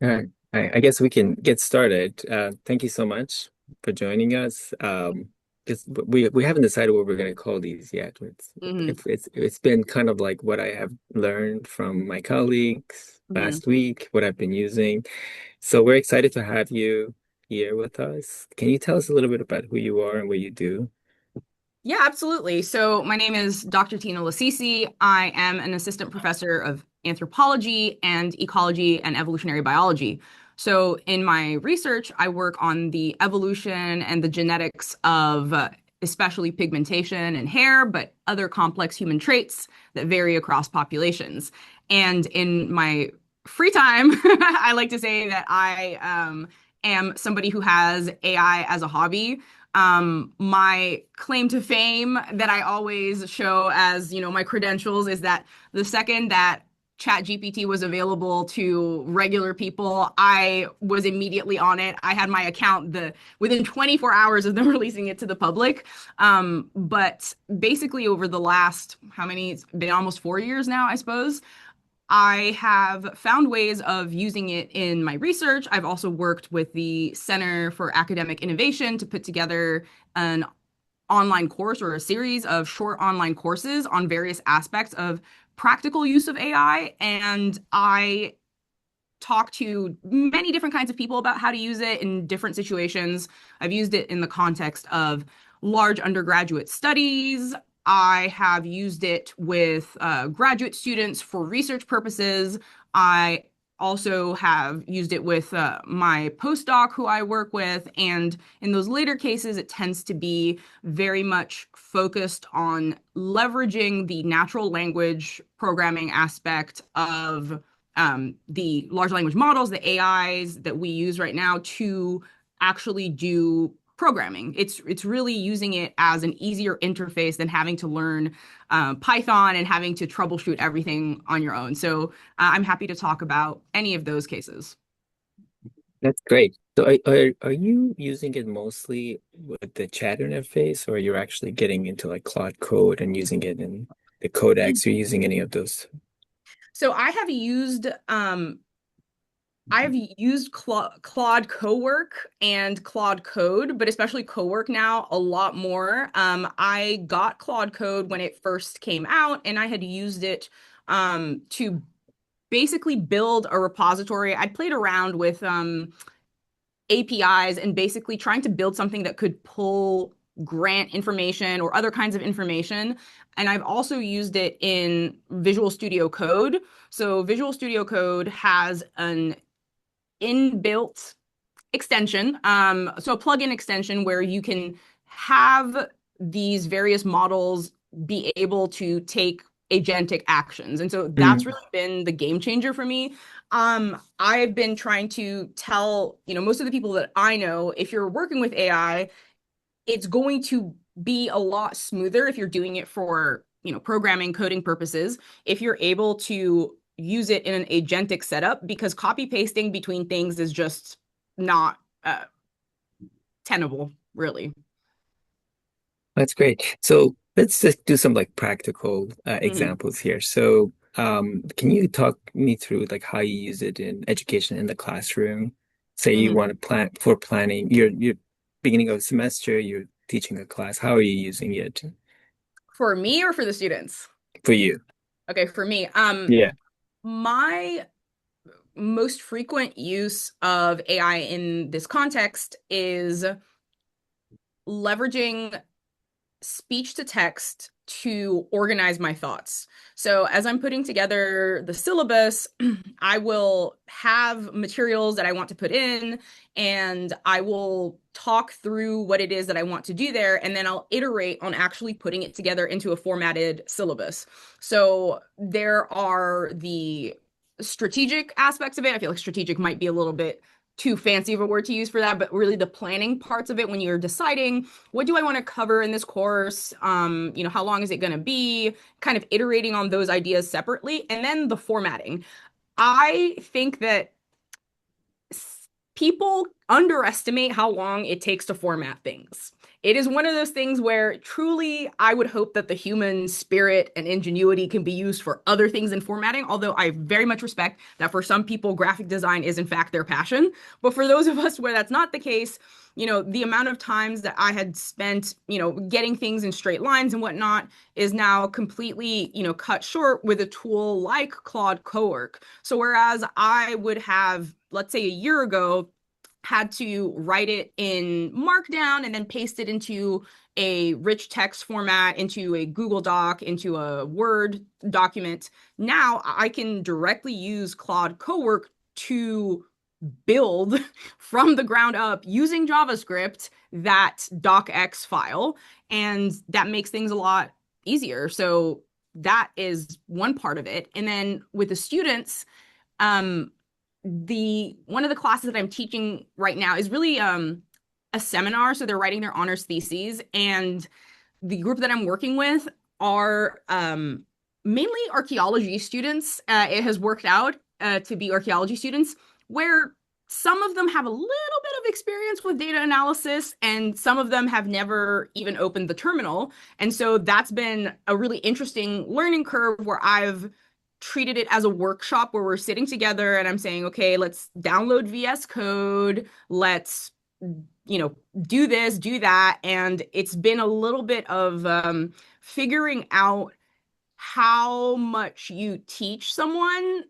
All right. I guess we can get started. Thank you so much for joining us. Just we haven't decided what we're going to call these yet. Hmm. It's been kind of like what I have learned from my colleagues Hmm. last week, what I've been using. So we're excited to have you here with us. Can you tell us a little bit about who you are and what you do? Yeah, absolutely. So my name is Dr. Tina Lasisi. I am an assistant professor of anthropology and ecology and evolutionary biology. So in my research, I work on the evolution and the genetics of especially pigmentation and hair, but other complex human traits that vary across populations. And in my free time, I like to say that I am somebody who has AI as a hobby. My claim to fame that I always show as, my credentials is that the second that ChatGPT was available to regular people, I was immediately on it. I had my account within 24 hours of them releasing it to the public. But basically over the last, how many, it's been almost 4 years now, I suppose. I have found ways of using it in my research. I've also worked with the Center for Academic Innovation to put together an online course or a series of short online courses on various aspects of practical use of AI. And I talk to many different kinds of people about how to use it in different situations. I've used it in the context of large undergraduate studies. I have used it with graduate students for research purposes. I also have used it with my postdoc who I work with. And in those later cases, it tends to be very much focused on leveraging the natural language programming aspect of the large language models, the AIs that we use right now to actually do programming. It's really using it as an easier interface than having to learn Python and having to troubleshoot everything on your own. So I'm happy to talk about any of those cases. That's great. So are you using it mostly with the chat interface, or you're actually getting into like Claude Code and using it in the codecs? You're using any of those? So I've used Claude Cowork and Claude Code, but especially Cowork now a lot more. I got Claude Code when it first came out, and I had used it to basically build a repository. I'd played around with APIs and basically trying to build something that could pull grant information or other kinds of information. And I've also used it in Visual Studio Code. So Visual Studio Code has an inbuilt extension, so a plugin extension where you can have these various models be able to take agentic actions. And so that's Mm. really been the game changer for me. I've been trying to tell, most of the people that I know, if you're working with AI, it's going to be a lot smoother if you're doing it for, programming, coding purposes, if you're able to use it in an agentic setup, because copy pasting between things is just not tenable, really. That's great. So let's just do some like practical Mhm. examples here. So can you talk me through like how you use it in education in the classroom? Say you Mhm. want to plan for planning, you're beginning of a semester, you're teaching a class. How are you using it For me or for the students? for you? Okay, for me, Yeah. my most frequent use of AI in this context is leveraging speech to text to organize my thoughts. So, as I'm putting together the syllabus, I will have materials that I want to put in, and I will talk through what it is that I want to do there, and then I'll iterate on actually putting it together into a formatted syllabus. So, there are the strategic aspects of it. I feel like strategic might be a little bit too fancy of a word to use for that, but really the planning parts of it when you're deciding what do I want to cover in this course? How long is it going to be? Kind of iterating on those ideas separately. And then the formatting. I think that people underestimate how long it takes to format things. It is one of those things where truly I would hope that the human spirit and ingenuity can be used for other things than formatting, although I very much respect that for some people, graphic design is in fact their passion. But for those of us where that's not the case, the amount of times that I had spent, getting things in straight lines and whatnot is now completely, cut short with a tool like Claude Cowork. So whereas I would have, let's say a year ago, had to write it in Markdown and then paste it into a rich text format, into a Google Doc, into a Word document. Now I can directly use Claude Cowork to build from the ground up using JavaScript that docx file, and that makes things a lot easier. So that is one part of it. And then with the students, um, the one of the classes that I'm teaching right now is really a seminar. So they're writing their honors theses, and the group that I'm working with are mainly archaeology students. It has worked out to be archaeology students where some of them have a little bit of experience with data analysis and some of them have never even opened the terminal. And so that's been a really interesting learning curve where I've treated it as a workshop where we're sitting together and I'm saying, okay, let's download VS Code, let's do this, do that. And it's been a little bit of figuring out how much you teach someone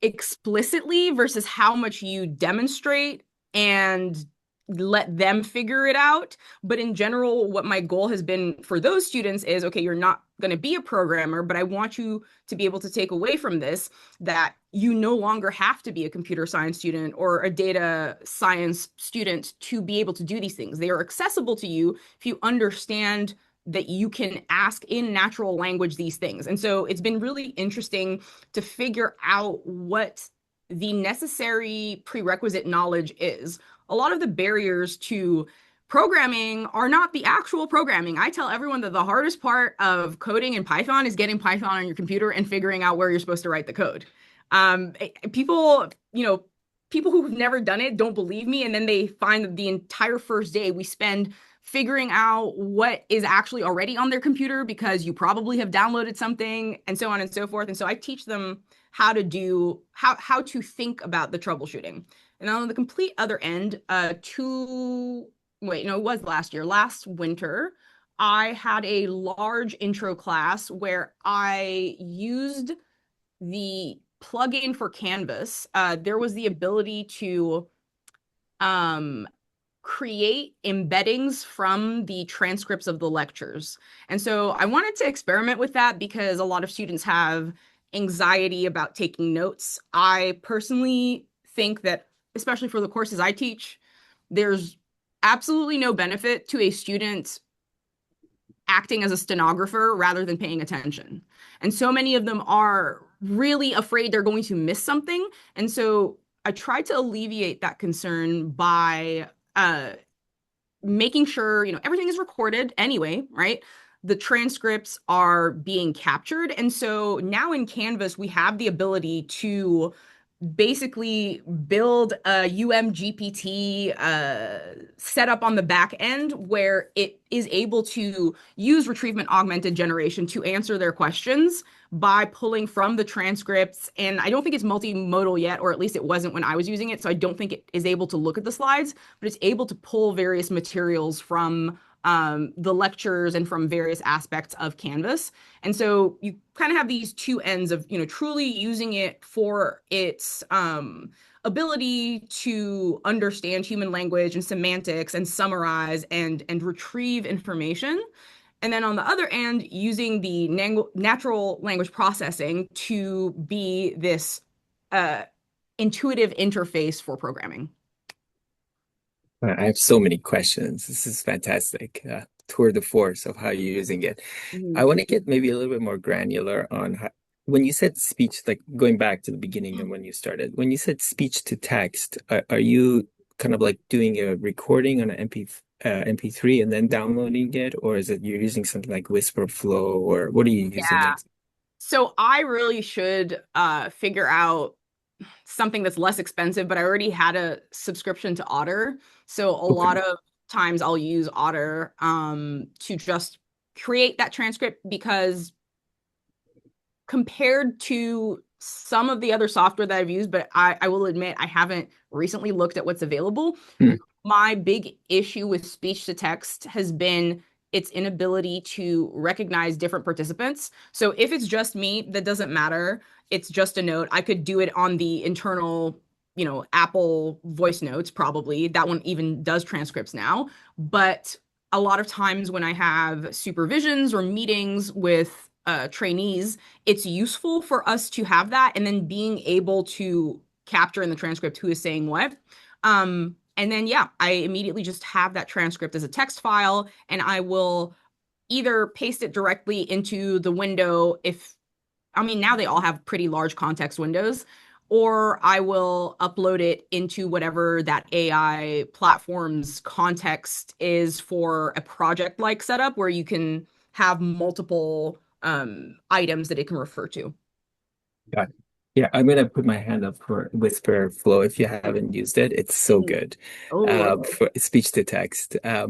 explicitly versus how much you demonstrate and let them figure it out. But in general, what my goal has been for those students is, okay, you're not going to be a programmer, but I want you to be able to take away from this that you no longer have to be a computer science student or a data science student to be able to do these things. They are accessible to you if you understand that you can ask in natural language these things. And so it's been really interesting to figure out what the necessary prerequisite knowledge is. A lot of the barriers to programming are not the actual programming. I tell everyone that the hardest part of coding in Python is getting Python on your computer and figuring out where you're supposed to write the code. People, people who've never done it don't believe me. And then they find that the entire first day we spend figuring out what is actually already on their computer because you probably have downloaded something and so on and so forth. And so I teach them how to think about the troubleshooting. And on the complete other end, it was last winter, I had a large intro class where I used the plugin for Canvas. There was the ability to um, create embeddings from the transcripts of the lectures. And so I wanted to experiment with that because a lot of students have anxiety about taking notes. I personally think that, especially for the courses I teach, there's absolutely no benefit to a student acting as a stenographer rather than paying attention. And so many of them are really afraid they're going to miss something. And so I tried to alleviate that concern by making sure, everything is recorded anyway, right? The transcripts are being captured. And so now in Canvas, we have the ability to basically build a UMGPT setup on the back end where it is able to use retrievement augmented generation to answer their questions by pulling from the transcripts. And I don't think it's multimodal yet, or at least it wasn't when I was using it. So I don't think it is able to look at the slides, but it's able to pull various materials from the lectures and from various aspects of Canvas. And so you kind of have these two ends of, truly using it for its ability to understand human language and semantics and summarize and retrieve information. And then on the other end, using the natural language processing to be this intuitive interface for programming. I have so many questions. This is fantastic. Tour de force of how you're using it. I Mhm. want to get maybe a little bit more granular on how, when you said speech, like going back to the beginning of when you started, when you said speech to text, are you kind of like doing a recording on an MP3 and then downloading it, or is it you're using something like Whisper Flow, or what are you using Yeah. it? So I really should figure out. something that's less expensive, but I already had a subscription to Otter. So a lot Okay. of times I'll use Otter to just create that transcript because compared to some of the other software that I've used, but I will admit I haven't recently looked at what's available. Hmm. My big issue with speech to text has been its inability to recognize different participants. So if it's just me, that doesn't matter. It's just a note. I could do it on the internal, Apple voice notes, probably. That one even does transcripts now. But a lot of times when I have supervisions or meetings with trainees, it's useful for us to have that and then being able to capture in the transcript who is saying what. And then, yeah, I immediately just have that transcript as a text file, and I will either paste it directly into the window if, I mean, now they all have pretty large context windows, or I will upload it into whatever that AI platform's context is for a project like setup where you can have multiple items that it can refer to. Got it. Yeah, I'm gonna put my hand up for Whisper Flow if you haven't used it. It's so good Oh, for speech to text. Uh,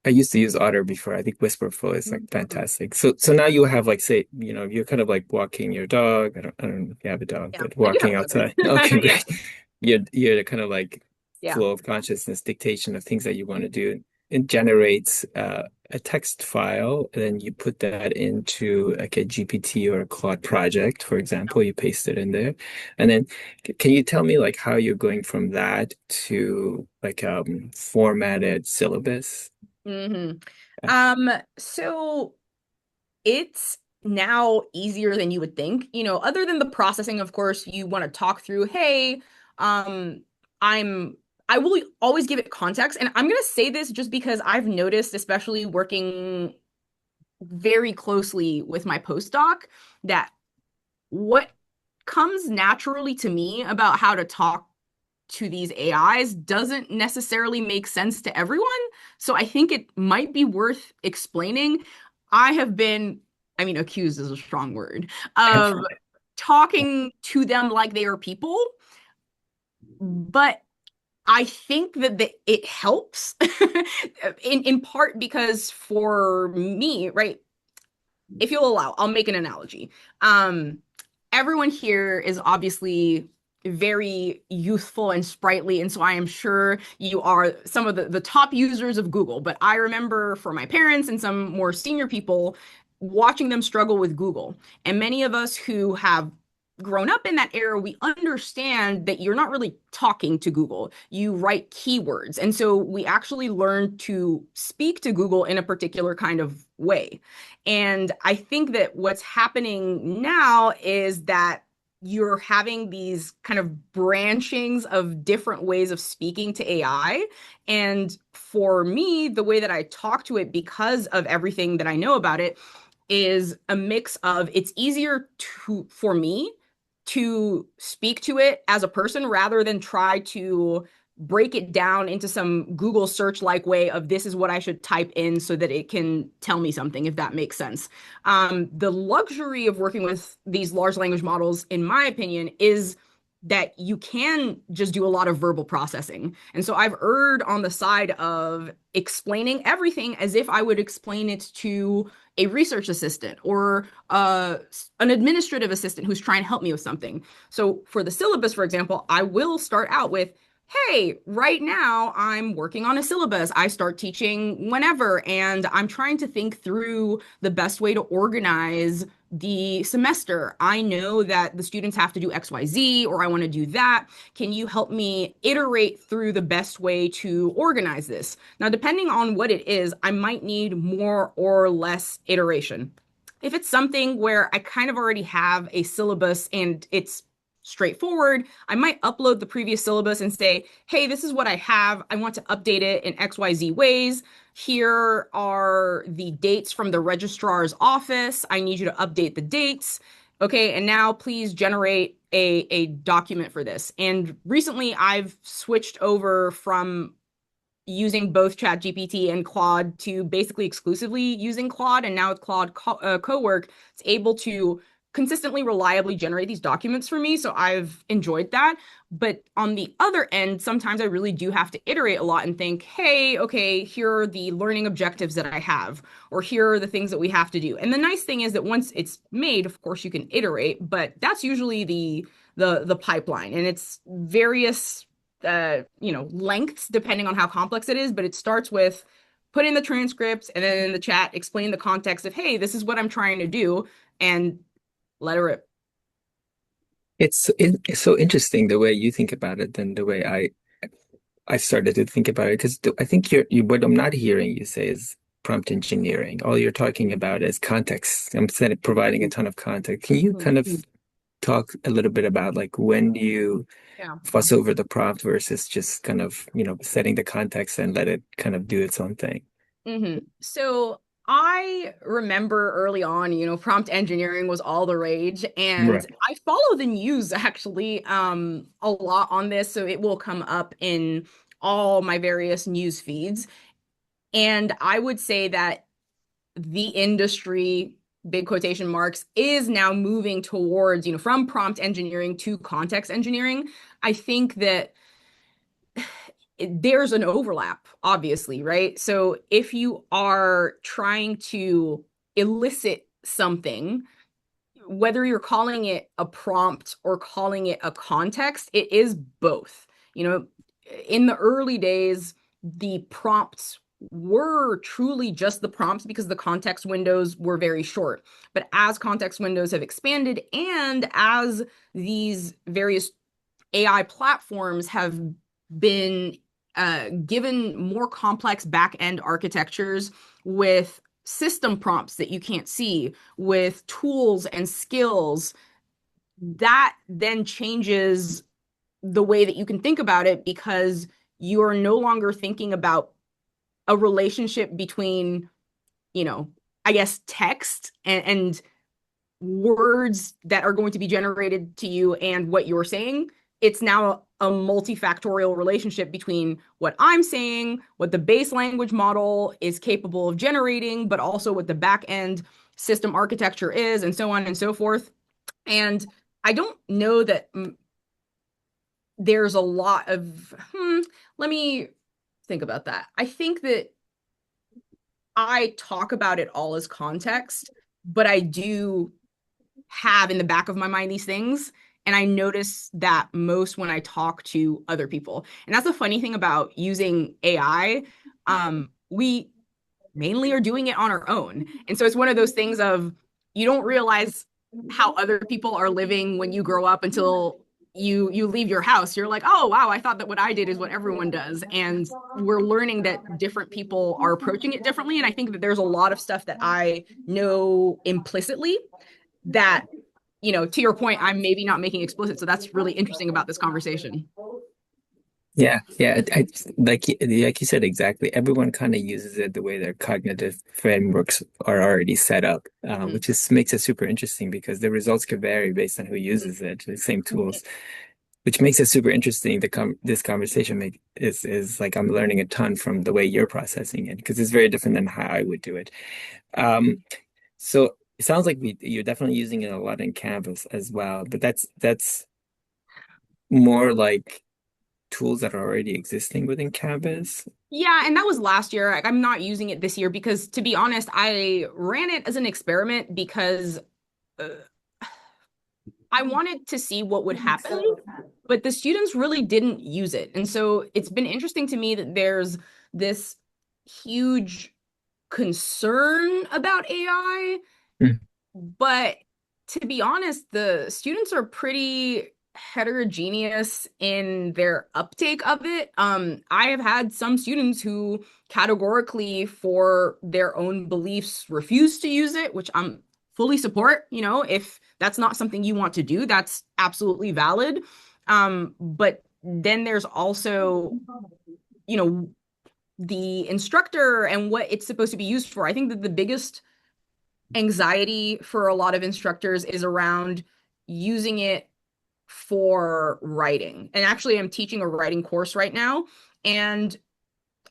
I used to use Otter before. I think Whisper Flow is like fantastic. So now you have like say, you're kind of like walking your dog. I don't know if you have a dog, yeah, but I do have walking a outside. dog. Okay, Yeah, great. You're kind of like yeah. flow of consciousness, dictation of things that you want to do. It generates a text file, and then you put that into like a GPT or a Claude project, for example. You paste it in there, and then can you tell me like how you're going from that to like formatted syllabus? hmm so it's now easier than you would think. Other than the processing, of course, you want to talk through, hey, um, I'm I will always give it context. And I'm gonna say this just because I've noticed, especially working very closely with my postdoc, that what comes naturally to me about how to talk to these AIs doesn't necessarily make sense to everyone. So I think it might be worth explaining. I have been, I mean, accused is a strong word, of talking to them like they are people, but I think that it helps in part because for me, right, if you'll allow, I'll make an analogy. Um, Everyone here is obviously very youthful and sprightly, and so I am sure you are some of the top users of Google. But I remember for my parents and some more senior people watching them struggle with Google. And many of us who have grown up in that era, we understand that you're not really talking to Google. You write keywords. And so we actually learn to speak to Google in a particular kind of way. And I think that what's happening now is that you're having these kind of branchings of different ways of speaking to AI. And for me, the way that I talk to it, because of everything that I know about it, is a mix of it's easier for me to speak to it as a person rather than try to break it down into some Google search like way of this is what I should type in so that it can tell me something, if that makes sense. The luxury of working with these large language models, in my opinion, is that you can just do a lot of verbal processing. And so I've erred on the side of explaining everything as if I would explain it to a research assistant or an administrative assistant who's trying to help me with something. So for the syllabus, for example, I will start out with, hey, right now I'm working on a syllabus. I start teaching whenever, and I'm trying to think through the best way to organize the semester. I know that the students have to do XYZ, or I want to do that. Can you help me iterate through the best way to organize this? Now, depending on what it is, I might need more or less iteration. If it's something where I kind of already have a syllabus and it's straightforward, I might upload the previous syllabus and say, hey, this is what I have. I want to update it in XYZ ways. Here are the dates from the registrar's office. I need you to update the dates. Okay, and now please generate a document for this. And recently I've switched over from using both ChatGPT and Claude to basically exclusively using Claude. And now with Claude Cowork, it's able to consistently reliably generate these documents for me, so I've enjoyed that. But on the other end, sometimes I really do have to iterate a lot and think, hey, okay, here are the learning objectives that I have, or here are the things that we have to do. And the nice thing is that once it's made, of course, you can iterate, but that's usually the pipeline, and it's various lengths depending on how complex it is, but it starts with put in the transcripts and then in the chat explain the context of, hey, this is what I'm trying to do, and let her rip. It's so interesting the way you think about it than the way I started to think about it because I think what I'm not hearing you say is prompt engineering. All you're talking about is context. I'm saying providing a ton of context. Can you Mhm. kind of talk a little bit about like when do you Yeah. fuss over the prompt versus just kind of, setting the context and let it kind of do its own thing? So I remember early on, prompt engineering was all the rage, and Right. I follow the news actually a lot on this, so it will come up in all my various news feeds. And I would say that the industry, big quotation marks, is now moving towards, from prompt engineering to context engineering. I think that there's an overlap, obviously, right? So if you are trying to elicit something, whether you're calling it a prompt or calling it a context, it is both. You know, in the early days, the prompts were truly just the prompts because the context windows were very short. But as context windows have expanded and as these various AI platforms have been given more complex back end architectures with system prompts that you can't see, with tools and skills, that then changes the way that you can think about it because you are no longer thinking about a relationship between, you know, I guess text and words that are going to be generated to you and what you're saying. It's now a multifactorial relationship between what I'm saying, what the base language model is capable of generating, but also what the back end system architecture is, and so on and so forth. And I don't know that there's a lot of, let me think about that. I think that I talk about it all as context, but I do have in the back of my mind these things. And I notice that most when I talk to other people. And that's the funny thing about using AI. We mainly are doing it on our own. And so it's one of those things of you don't realize how other people are living when you grow up until you leave your house. You're like, oh wow, I thought that what I did is what everyone does. And we're learning that different people are approaching it differently. And I think that there's a lot of stuff that I know implicitly that, to your point, I'm maybe not making explicit. So that's really interesting about this conversation. Yeah, yeah. Like you said, exactly. Everyone kind of uses it the way their cognitive frameworks are already set up, Mhm. which is makes it super interesting because the results could vary based on who uses it, the same tools, which makes it super interesting. This conversation is like I'm learning a ton from the way you're processing it because it's very different than how I would do it. Um, so it sounds like you're definitely using it a lot in Canvas as well, but that's more like tools that are already existing within Canvas. Yeah, and that was last year. Like, I'm not using it this year because, to be honest, I ran it as an experiment because uh, I wanted to see what would happen, but the students really didn't use it. And so it's been interesting to me that there's this huge concern about AI. Mm. But to be honest, the students are pretty heterogeneous in their uptake of it. I have had some students who categorically, for their own beliefs, refuse to use it, which I'm fully support. If that's not something you want to do, that's absolutely valid. But then there's also, you know, the instructor and what it's supposed to be used for. I think that the biggest anxiety for a lot of instructors is around using it for writing. And actually, I'm teaching a writing course right now. And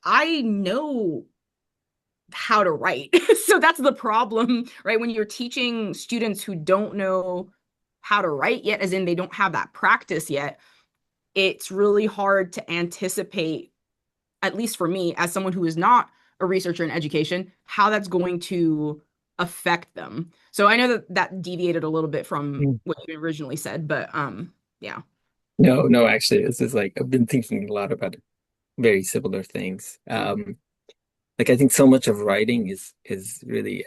I know how to write. So that's the problem, right? When you're teaching students who don't know how to write yet, as in they don't have that practice yet, it's really hard to anticipate, at least for me, as someone who is not a researcher in education, how that's going to affect them. So I know that that deviated a little bit from Mm. what you originally said, but yeah. No, no, actually, this is like I've been thinking a lot about very similar things. Like I think so much of writing is really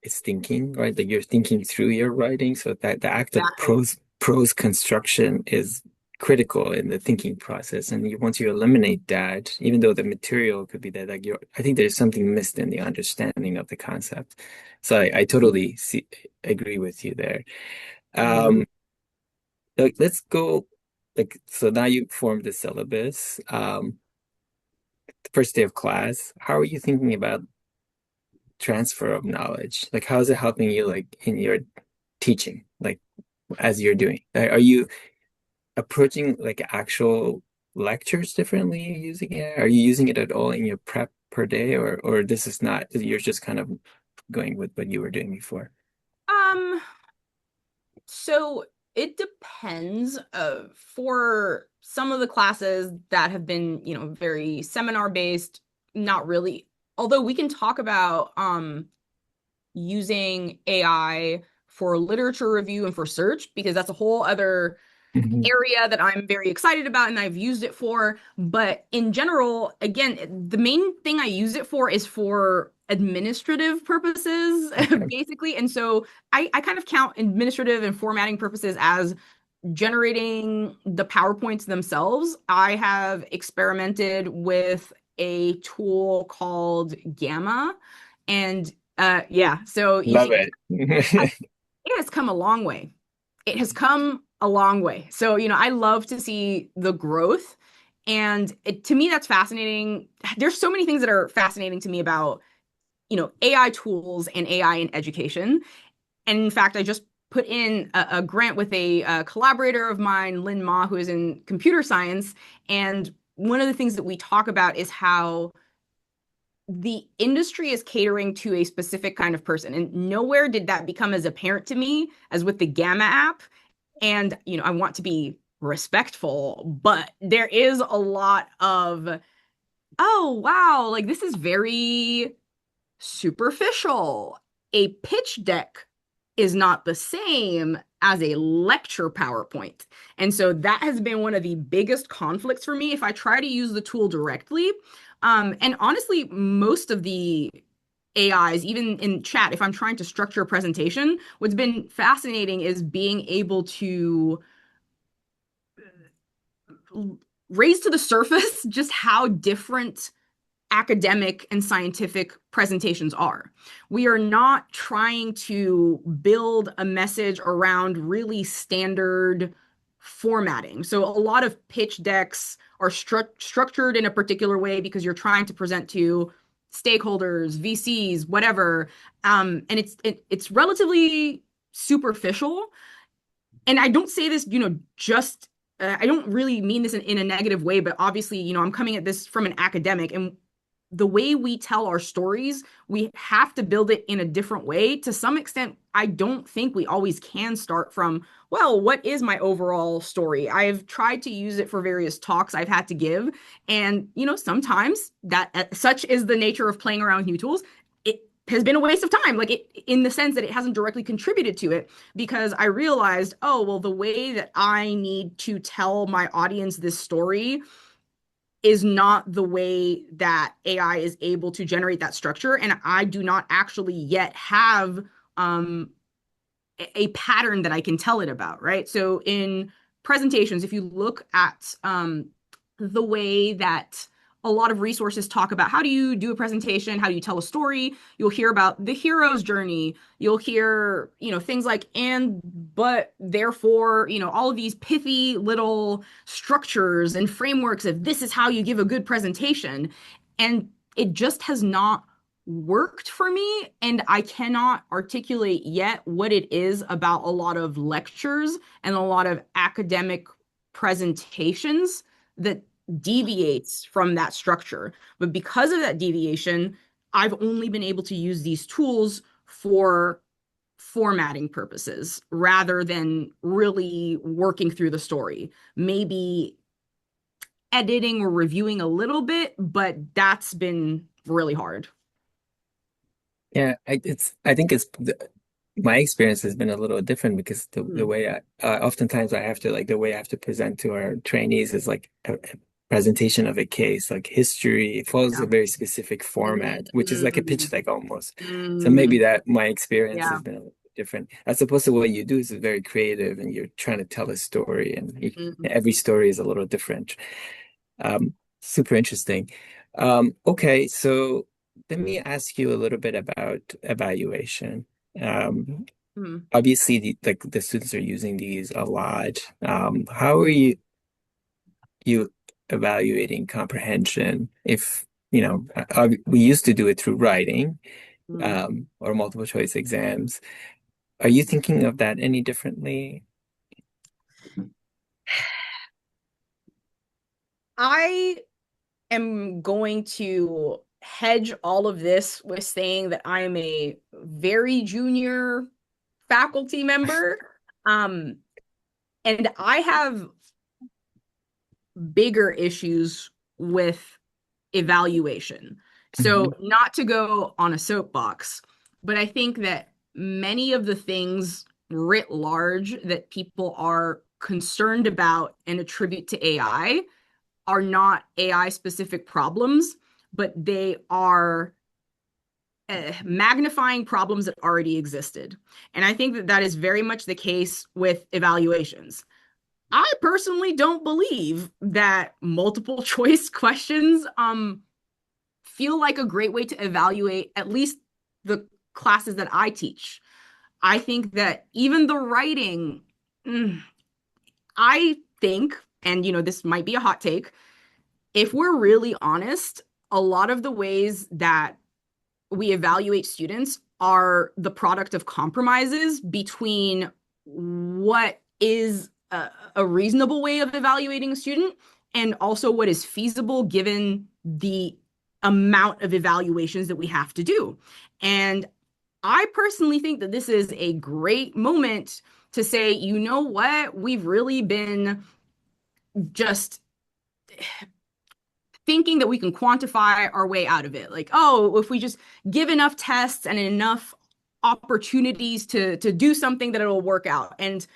it's thinking, right? Like you're thinking through your writing, so that the act of Exactly. prose construction is critical in the thinking process. And once you eliminate that, even though the material could be there, like I think there's something missed in the understanding of the concept. So I totally agree with you there. Mhm. Um, like let's go like so now you formed the syllabus. The first day of class, how are you thinking about transfer of knowledge? Like how is it helping you like in your teaching, like as you're doing? Are you approaching like actual lectures differently using it? Are you using it at all in your prep per day or this is not, you're just kind of going with what you were doing before? Um, so it depends. For some of the classes that have been, very seminar based, not really. Although we can talk about using AI for literature review and for search, because that's a whole other Mhm. area that I'm very excited about and I've used it for. But in general, again, the main thing I use it for is for administrative purposes, Okay. basically. And so I kind of count administrative and formatting purposes as generating the PowerPoints themselves. I have experimented with a tool called Gamma. And yeah, so you Love see, it. it has come a long way. It has come a long way. So, I love to see the growth. And to me, that's fascinating. There's so many things that are fascinating to me about, AI tools and AI in education. And in fact, I just put in a grant with a collaborator of mine, Lynn Ma, who is in computer science. And one of the things that we talk about is how the industry is catering to a specific kind of person. And nowhere did that become as apparent to me as with the Gamma app. And, I want to be respectful, but there is a lot of, oh, wow, like this is very superficial. A pitch deck is not the same as a lecture PowerPoint. And so that has been one of the biggest conflicts for me if I try to use the tool directly. And honestly, most of the AIs, even in chat, if I'm trying to structure a presentation, what's been fascinating is being able to raise to the surface just how different academic and scientific presentations are. We are not trying to build a message around really standard formatting. So a lot of pitch decks are structured in a particular way because you're trying to present to stakeholders, VCs, whatever. And it's relatively superficial. And I don't say this, just I don't really mean this in a negative way, but obviously, I'm coming at this from an academic, and the way we tell our stories, we have to build it in a different way. To some extent, I don't think we always can start from, well, what is my overall story? I've tried to use it for various talks I've had to give. And, sometimes that such is the nature of playing around with new tools. It has been a waste of time, like it, in the sense that it hasn't directly contributed to it, because I realized, oh, well, the way that I need to tell my audience this story is not the way that AI is able to generate that structure. And I do not actually yet have um, a pattern that I can tell it about, right? So in presentations, if you look at the way that a lot of resources talk about how do you do a presentation, how do you tell a story, you'll hear about the hero's journey, you'll hear, things like and, but, therefore, all of these pithy little structures and frameworks of this is how you give a good presentation. And it just has not worked for me, and I cannot articulate yet what it is about a lot of lectures and a lot of academic presentations that deviates from that structure. But because of that deviation, I've only been able to use these tools for formatting purposes rather than really working through the story. Maybe editing or reviewing a little bit, but that's been really hard. Yeah, I think my experience has been a little different because the Mm, way oftentimes I have to like the way I have to present to our trainees is like a presentation of a case, like history. It follows a yeah. very specific Mm, format, which is like a pitch mm, deck almost. So maybe mm, that my experience yeah. has been a little different, as opposed to what you do is very creative and you're trying to tell a story, and Mm, every story is a little different. Super interesting. Okay, so let me ask you a little bit about evaluation. Um, mm, Obviously, the students are using these a lot. How are you evaluating comprehension? If we used to do it through writing, mm. or multiple choice exams. Are you thinking of that any differently? I am going to hedge all of this with saying that I am a very junior faculty member. Um, and I have bigger issues with evaluation. So, Hmm. not to go on a soapbox, but I think that many of the things writ large that people are concerned about and attribute to AI are not AI specific problems, but they are magnifying problems that already existed. And I think that that is very much the case with evaluations. I personally don't believe that multiple choice questions feel like a great way to evaluate at least the classes that I teach. I think that even the writing, mm, I think, and this might be a hot take, if we're really honest, a lot of the ways that we evaluate students are the product of compromises between what is a reasonable way of evaluating a student and also what is feasible given the amount of evaluations that we have to do. And I personally think that this is a great moment to say, you know what, we've really been just thinking that we can quantify our way out of it. Like, oh, if we just give enough tests and enough opportunities to do something, that it'll work out. And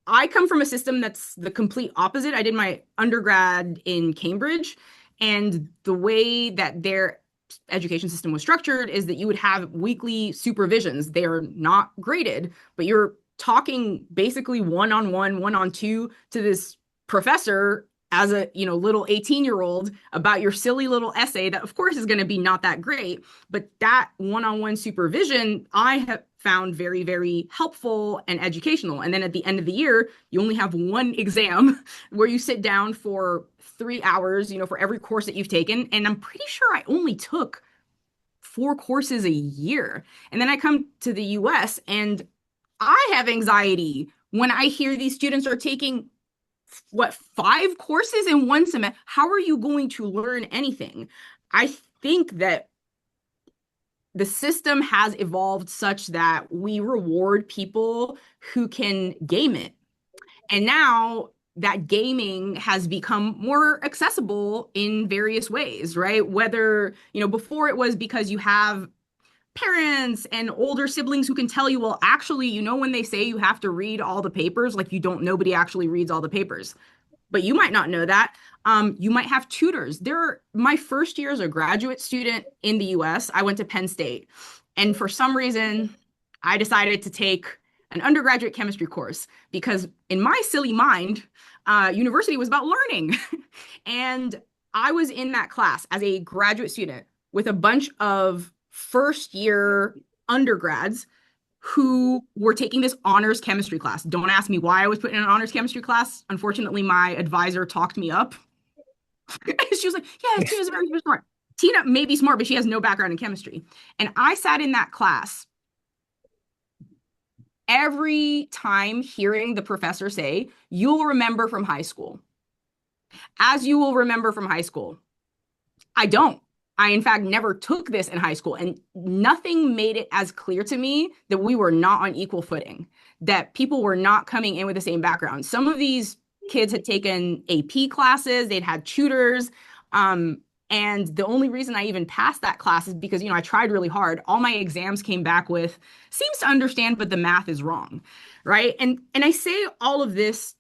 I come from a system that's the complete opposite. I did my undergrad in Cambridge, and the way that their education system was structured is that you would have weekly supervisions. They are not graded, but you're talking basically one-on-one, one-on-two to this professor as a little 18-year-old about your silly little essay that of course is going to be not that great, but that one-on-one supervision I have found very, very helpful and educational. And then at the end of the year, you only have one exam where you sit down for 3 hours, for every course that you've taken. And I'm pretty sure I only took 4 courses a year. And then I come to the US and I have anxiety when I hear these students are taking what, 5 courses in one semester. How are you going to learn anything? I think that the system has evolved such that we reward people who can game it. And now that gaming has become more accessible in various ways, right? Whether, before it was because you have parents and older siblings who can tell you, well, actually, when they say you have to read all the papers, like you don't, nobody actually reads all the papers, but you might not know that. You might have tutors. My first year as a graduate student in the US, I went to Penn State. And for some reason, I decided to take an undergraduate chemistry course because in my silly mind, university was about learning. And I was in that class as a graduate student with a bunch of first year undergrads who were taking this honors chemistry class. Don't ask me why I was put in an honors chemistry class. Unfortunately, my advisor talked me up. She was like, yeah, Tina's very, very smart. Tina may be smart, but she has no background in chemistry. And I sat in that class every time hearing the professor say, you'll remember from high school. As you will remember from high school. I don't. I, in fact, never took this in high school, and nothing made it as clear to me that we were not on equal footing, that people were not coming in with the same background. Some of these kids had taken AP classes, they'd had tutors. Um, and the only reason I even passed that class is because, I tried really hard. All my exams came back with seems to understand, but the math is wrong. Right. And I say all of this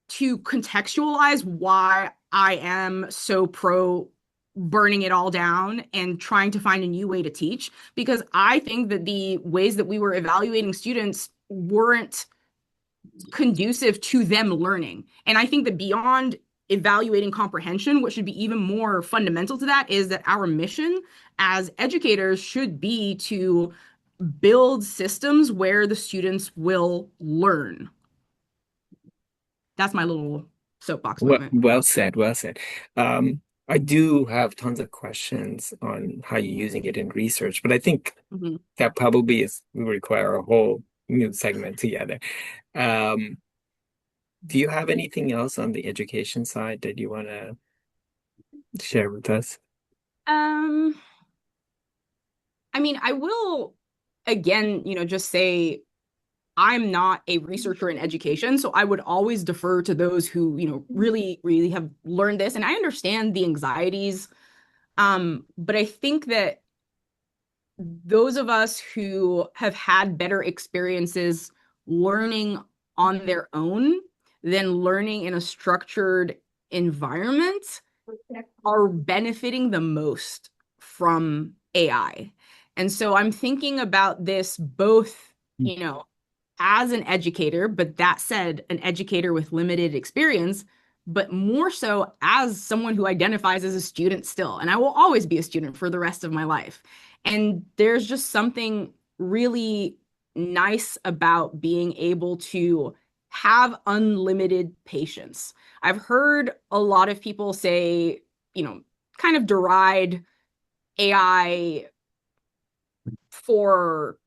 to contextualize why I am so pro burning it all down and trying to find a new way to teach, because I think that the ways that we were evaluating students weren't conducive to them learning. And I think that beyond evaluating comprehension, what should be even more fundamental to that is that our mission as educators should be to build systems where the students will learn. That's my little soapbox Well, moment. well said, well said. I do have tons of questions on how you're using it in research, but I think Mhm. that probably is we require a whole new segment together. Um, do you have anything else on the education side that you want to share with us? Um, I mean, I will again, just say I'm not a researcher in education, so I would always defer to those who, really, really have learned this. And I understand the anxieties. But I think that those of us who have had better experiences learning on their own than learning in a structured environment are benefiting the most from AI. And so I'm thinking about this both, as an educator, but that said, an educator with limited experience, but more so as someone who identifies as a student still. And I will always be a student for the rest of my life. And there's just something really nice about being able to have unlimited patience. I've heard a lot of people say, you know, kind of deride AI for,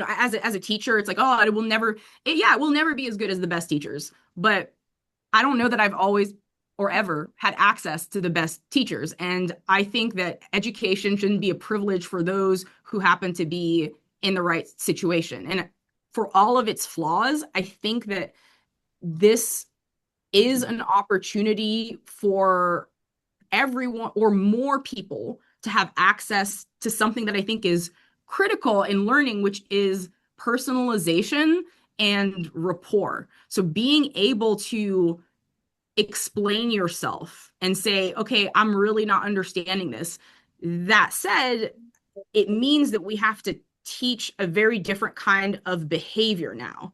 as a teacher. It's like, oh, it will never be as good as the best teachers. But I don't know that I've always or ever had access to the best teachers. And I think that education shouldn't be a privilege for those who happen to be in the right situation. And for all of its flaws, I think that this is an opportunity for everyone or more people to have access to something that I think is critical in learning, which is personalization and rapport. So being able to explain yourself and say, okay, I'm really not understanding this. That said, it means that we have to teach a very different kind of behavior now.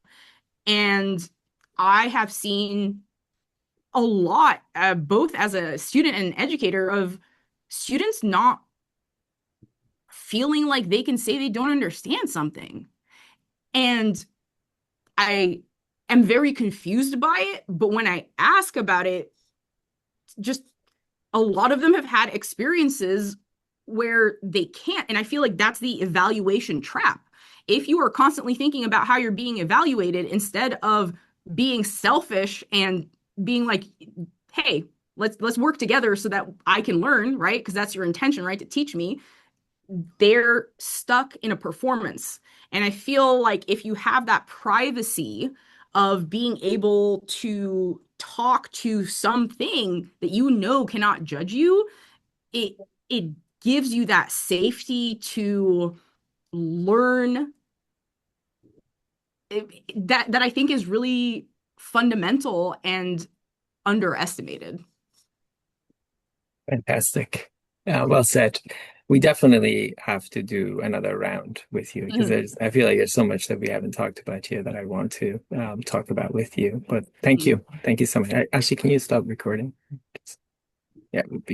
And I have seen a lot, both as a student and an educator, of students not feeling like they can say they don't understand something. And I am very confused by it. But when I ask about it, just a lot of them have had experiences where they can't. And I feel like that's the evaluation trap. If you are constantly thinking about how you're being evaluated instead of being selfish and being like, hey, let's work together so that I can learn, right? Because that's your intention, right? To teach me. They're stuck in a performance. And I feel like if you have that privacy of being able to talk to something that cannot judge you, it it gives you that safety to learn that I think is really fundamental and underestimated. Fantastic. Well said. We definitely have to do another round with you because Mhm. I feel like there's so much that we haven't talked about here that I want to talk about with you. But thank you. Thank you so much. Actually, can you stop recording? Yeah, it would be